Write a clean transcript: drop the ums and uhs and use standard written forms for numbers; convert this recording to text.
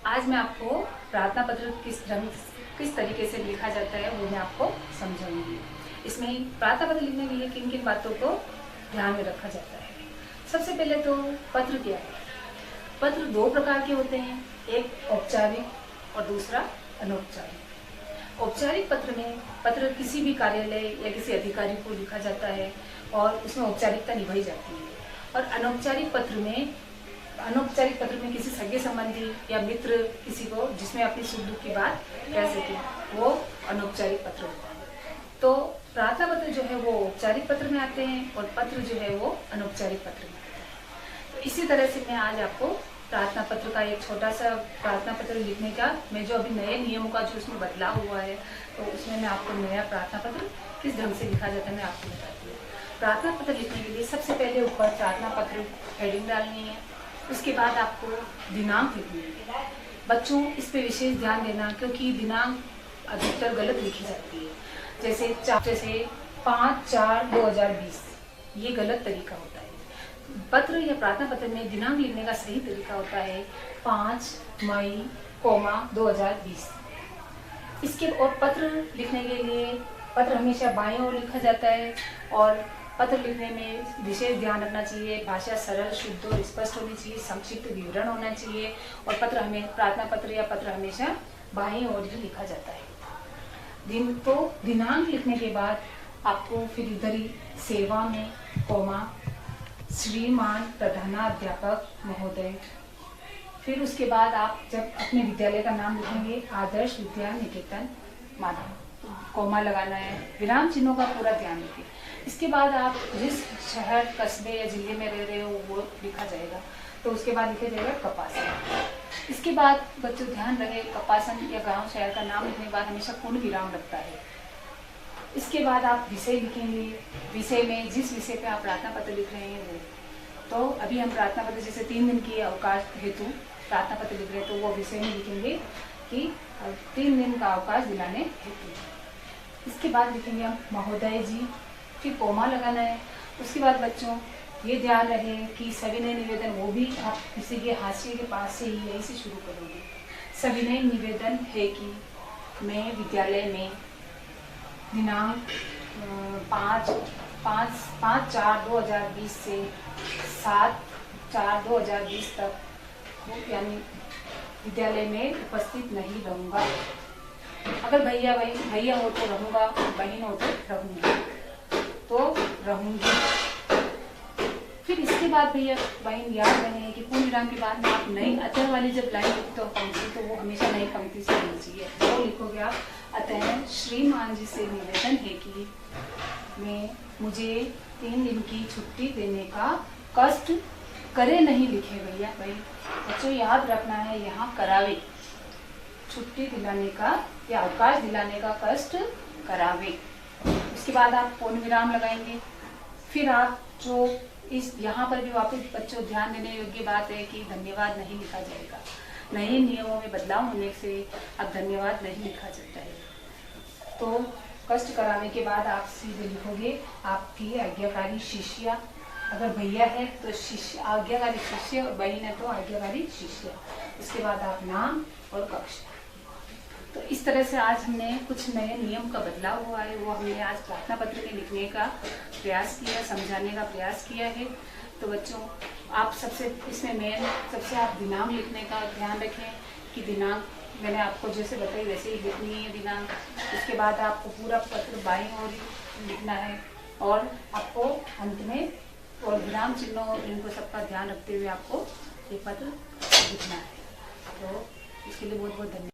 आज मैं आपको प्रार्थना पत्र किस तरीके से लिखा जाता है वो मैं आपको समझाऊंगी। इसमें प्रार्थना पत्र लिखने के लिए किन किन बातों को ध्यान में रखा जाता है। सबसे पहले तो पत्र क्या है। पत्र दो प्रकार के होते हैं, एक औपचारिक और दूसरा अनौपचारिक। औपचारिक पत्र में पत्र किसी भी कार्यालय या किसी अधिकारी को लिखा जाता है और उसमें औपचारिकता निभाई जाती है। और अनौपचारिक पत्र में किसी सगे संबंधी या मित्र किसी को जिसमें अपनी सुख दुख की बात कह सके, वो अनौपचारिक पत्र होता है। तो प्रार्थना पत्र जो है वो औपचारिक पत्र में आते हैं और पत्र जो है वो अनौपचारिक पत्र में आते हैं। तो इसी तरह से मैं आज आपको प्रार्थना पत्र का एक छोटा सा प्रार्थना पत्र लिखने का, मैं जो अभी नए नियमों का जो उसमें बदलाव हुआ है, तो उसमें मैं आपको नया प्रार्थना पत्र किस ढंग से लिखा जाता है मैं आपको बताती हूँ। प्रार्थना पत्र लिखने के लिए सबसे पहले ऊपर प्रार्थना पत्र हेडिंग डालनी है। उसके बाद आपको दिनांक लिखनी है। बच्चों इस पे विशेष ध्यान देना, क्योंकि दिनांक अधिकतर गलत लिखी जाती है। जैसे 5/4/2020 ये गलत तरीका होता है। पत्र या प्रार्थना पत्र में दिनांक लिखने का सही तरीका होता है 5 मई 2020। इसके और पत्र लिखने के लिए पत्र हमेशा बाएं ओर लिखा जाता है और पत्र लिखने में विशेष ध्यान रखना चाहिए। भाषा सरल, शुद्ध और स्पष्ट होनी चाहिए, संक्षिप्त विवरण होना चाहिए और प्रार्थना पत्र या पत्र हमेशा बाईं ओर ही लिखा जाता है। दिनांक लिखने के बाद आपको फिर इधर ही सेवा में श्रीमान प्रधानाध्यापक महोदय। फिर उसके बाद आप जब अपने विद्यालय का नाम लिखेंगे, आदर्श विद्या निकेतन माधव, लगाना है। विराम चिन्हों का पूरा ध्यान रखिए। इसके बाद आप जिस शहर, कस्बे या जिले में रह रहे हो वो लिखा जाएगा। तो उसके बाद लिखा जाएगा कपासन। इसके बाद बच्चों ध्यान रहे, कपासन या गांव शहर का नाम लिखने के बाद हमेशा पूर्ण विराम लगता है। इसके बाद आप विषय लिखेंगे। विषय में जिस विषय पे आप प्रार्थना पत्र लिख रहे हैं वो, तो अभी हम प्रार्थना पत्र जैसे 3 दिन की अवकाश हेतु प्रार्थना पत्र लिख रहे हैं, तो वो विषय में लिखेंगे कि 3 दिन का अवकाश दिलाने हेतु। इसके बाद लिखेंगे हम महोदय जी, फिर कोमा लगाना है। उसके बाद बच्चों ये ध्यान रहे कि सविनय निवेदन, वो भी आप किसी के हाशिए के पास से ही यहीं से शुरू करोगे। सविनय निवेदन है कि मैं विद्यालय में दिनांक 5/4/2020 से 7/4/2020 तक यानी विद्यालय में उपस्थित नहीं रहूँगा। अगर भैया हो तो रहूँगा, बहन हो तो रहूँगी। फिर इसके बाद भैया बहन याद रहे कि पूर्ण विराम के बाद में आप नई अतः वाली जब लाइन लिखते हो पंक्ति, तो वो हमेशा नई पंक्ति से होनी चाहिए। तो लिखोगे आप, अतः श्रीमान जी से निवेदन है कि मुझे 3 दिन की छुट्टी देने का कष्ट करे नहीं लिखे भैया। भाई बच्चों याद रखना है, यहाँ करावे, छुट्टी दिलाने का या अवकाश दिलाने का कष्ट करावे। उसके बाद आप पूर्ण विराम लगाएंगे। फिर आप जो यहाँ पर भी वापस बच्चों ध्यान देने योग्य बात है कि धन्यवाद नहीं लिखा जाएगा। नए नियमों में बदलाव होने से अब धन्यवाद नहीं लिखा जाता है। तो कष्ट कराने के बाद आप सीधे लिखोगे आपकी आज्ञाकारी शिष्या। अगर भैया है तो शिष्य, आज्ञाकारी शिष्य, और बहन है तो आज्ञाकारी शिष्य। उसके बाद आप नाम और कक्षा। तो इस तरह से आज हमने कुछ नए नियम का बदलाव हुआ है, वो हमने आज प्रार्थना पत्र में लिखने का प्रयास किया, समझाने का प्रयास किया है। तो बच्चों आप इसमें सबसे आप दिनांक लिखने का ध्यान रखें कि दिनांक मैंने आपको जैसे बताई वैसे ही लिखनी है दिनांक। उसके बाद आपको पूरा पत्र बाईं ओर लिखना है और आपको अंत में और विराम चिन्हों और इनको सबका ध्यान रखते हुए आपको ये पत्र लिखना है। तो इसके लिए बहुत बहुत धन्यवाद।